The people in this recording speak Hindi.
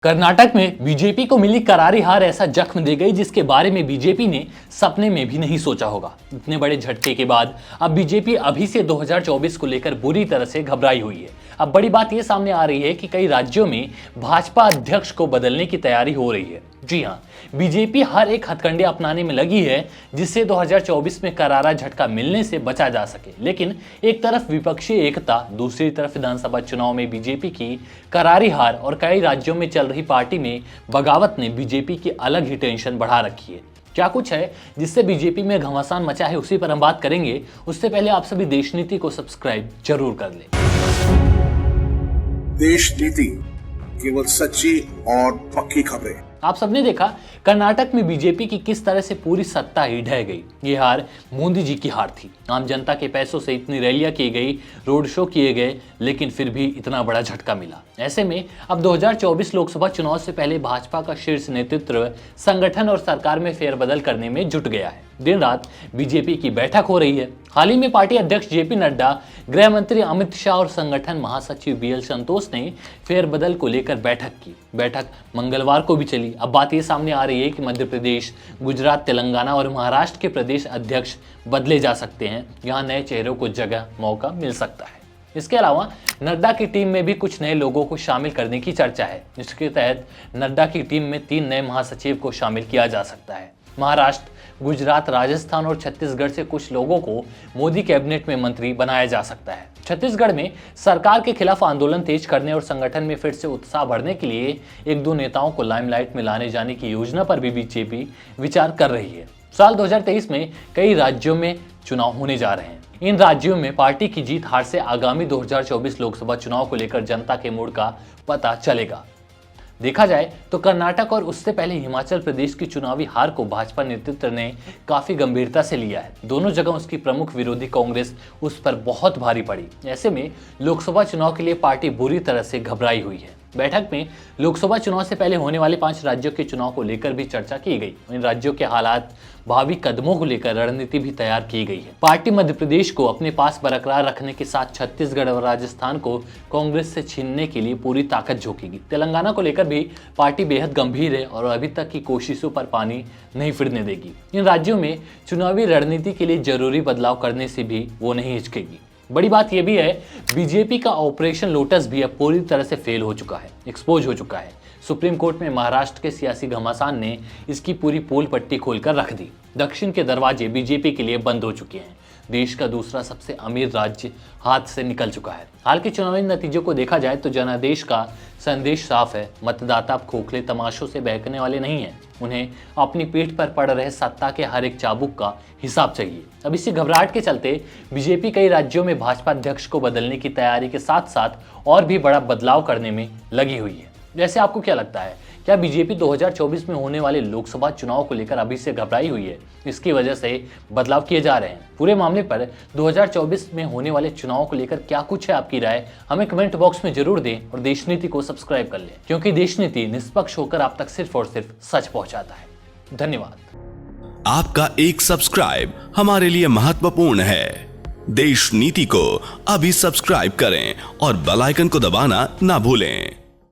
कर्नाटक में बीजेपी को मिली करारी हार ऐसा जख्म दे गई जिसके बारे में बीजेपी ने सपने में भी नहीं सोचा होगा। इतने बड़े झटके के बाद अब बीजेपी अभी से 2024 को लेकर बुरी तरह से घबराई हुई है। अब बड़ी बात यह सामने आ रही है कि कई राज्यों में भाजपा अध्यक्ष को बदलने की तैयारी हो रही है। जी हाँ, बीजेपी हर एक हथकंडे अपनाने में लगी है जिससे 2024 में करारा झटका मिलने से बचा जा सके। लेकिन एक तरफ विपक्षी एकता, दूसरी तरफ विधानसभा चुनाव में बीजेपी की करारी हार और कई राज्यों में चल रही पार्टी में बगावत ने बीजेपी की अलग ही टेंशन बढ़ा रखी है। क्या कुछ है जिससे बीजेपी में घमासान मचा है, उसी पर हम बात करेंगे। उससे पहले आप सभी देश नीति को सब्सक्राइब जरूर कर लें। देश नीति, केवल सच्ची और पक्की खबरें। आप सबने देखा कर्नाटक में बीजेपी की किस तरह से पूरी सत्ता ही ढह गई। ये हार मोदी जी की हार थी। आम जनता के पैसों से इतनी रैलियां की गई, रोड शो किए गए, लेकिन फिर भी इतना बड़ा झटका मिला। ऐसे में अब 2024 लोकसभा चुनाव से पहले भाजपा का शीर्ष नेतृत्व संगठन और सरकार में फेरबदल करने में जुट गया है। दिन रात बीजेपी की बैठक हो रही है। हाल ही में पार्टी अध्यक्ष जेपी नड्डा, गृह मंत्री अमित शाह और संगठन महासचिव बीएल संतोष ने फेरबदल को लेकर बैठक की। बैठक मंगलवार को भी चली। अब बात ये सामने आ रही है कि मध्य प्रदेश, गुजरात, तेलंगाना और महाराष्ट्र के प्रदेश अध्यक्ष बदले जा सकते हैं। यहाँ नए चेहरों को जगह, मौका मिल सकता है। इसके अलावा नड्डा की टीम में भी कुछ नए लोगों को शामिल करने की चर्चा है। इसके तहत नड्डा की टीम में 3 नए महासचिव को शामिल किया जा सकता है। महाराष्ट्र, गुजरात, राजस्थान और छत्तीसगढ़ से कुछ लोगों को मोदी कैबिनेट में मंत्री बनाया जा सकता है। छत्तीसगढ़ में सरकार के खिलाफ आंदोलन तेज करने और संगठन में फिर से उत्साह बढ़ने के लिए 1-2 नेताओं को लाइमलाइट में लाने जाने की योजना पर भी बीजेपी विचार कर रही है। साल 2023 में कई राज्यों में चुनाव होने जा रहे हैं। इन राज्यों में पार्टी की जीत हार से आगामी 2024 लोकसभा चुनाव को लेकर जनता के मूड का पता चलेगा। देखा जाए तो कर्नाटक और उससे पहले हिमाचल प्रदेश की चुनावी हार को भाजपा नेतृत्व ने काफी गंभीरता से लिया है। दोनों जगह उसकी प्रमुख विरोधी कांग्रेस उस पर बहुत भारी पड़ी। ऐसे में लोकसभा चुनाव के लिए पार्टी बुरी तरह से घबराई हुई है। बैठक में लोकसभा चुनाव से पहले होने वाले 5 राज्यों के चुनाव को लेकर भी चर्चा की गई। इन राज्यों के हालात, भावी कदमों को लेकर रणनीति भी तैयार की गई है। पार्टी मध्य प्रदेश को अपने पास बरकरार रखने के साथ छत्तीसगढ़ और राजस्थान को कांग्रेस से छीनने के लिए पूरी ताकत झोंकेगी। तेलंगाना को लेकर भी पार्टी बेहद गंभीर है और अभी तक की कोशिशों पर पानी नहीं फिरने देगी। इन राज्यों में चुनावी रणनीति के लिए जरूरी बदलाव करने से भी वो नहीं हिचकेगी। बड़ी बात यह भी है, बीजेपी का ऑपरेशन लोटस भी अब पूरी तरह से फेल हो चुका है, एक्सपोज हो चुका है। सुप्रीम कोर्ट में महाराष्ट्र के सियासी घमासान ने इसकी पूरी पोल पट्टी खोलकर रख दी। दक्षिण के दरवाजे बीजेपी के लिए बंद हो चुके हैं। देश का दूसरा सबसे अमीर राज्य हाथ से निकल चुका है। हाल के चुनावी नतीजों को देखा जाए तो जनादेश का संदेश साफ है। मतदाता अब खोखले तमाशों से बहकने वाले नहीं हैं। उन्हें अपनी पीठ पर पड़ रहे सत्ता के हर एक चाबुक का हिसाब चाहिए। अब इसी घबराहट के चलते बीजेपी कई राज्यों में भाजपा अध्यक्ष को बदलने की तैयारी के साथ साथ और भी बड़ा बदलाव करने में लगी हुई है। जैसे आपको क्या लगता है, क्या बीजेपी 2024 में होने वाले लोकसभा चुनाव को लेकर अभी से घबराई हुई है? इसकी वजह से बदलाव किए जा रहे हैं। पूरे मामले पर 2024 में होने वाले चुनाव को लेकर क्या कुछ है आपकी राय, हमें कमेंट बॉक्स में जरूर दें और देश नीति को सब्सक्राइब कर लें, क्योंकि देश नीति निष्पक्ष होकर आप तक सिर्फ और सिर्फ सच पहुंचाता है। धन्यवाद। आपका एक सब्सक्राइब हमारे लिए महत्वपूर्ण है। देश नीति को अभी सब्सक्राइब करें और बेल आइकन को दबाना ना भूलें।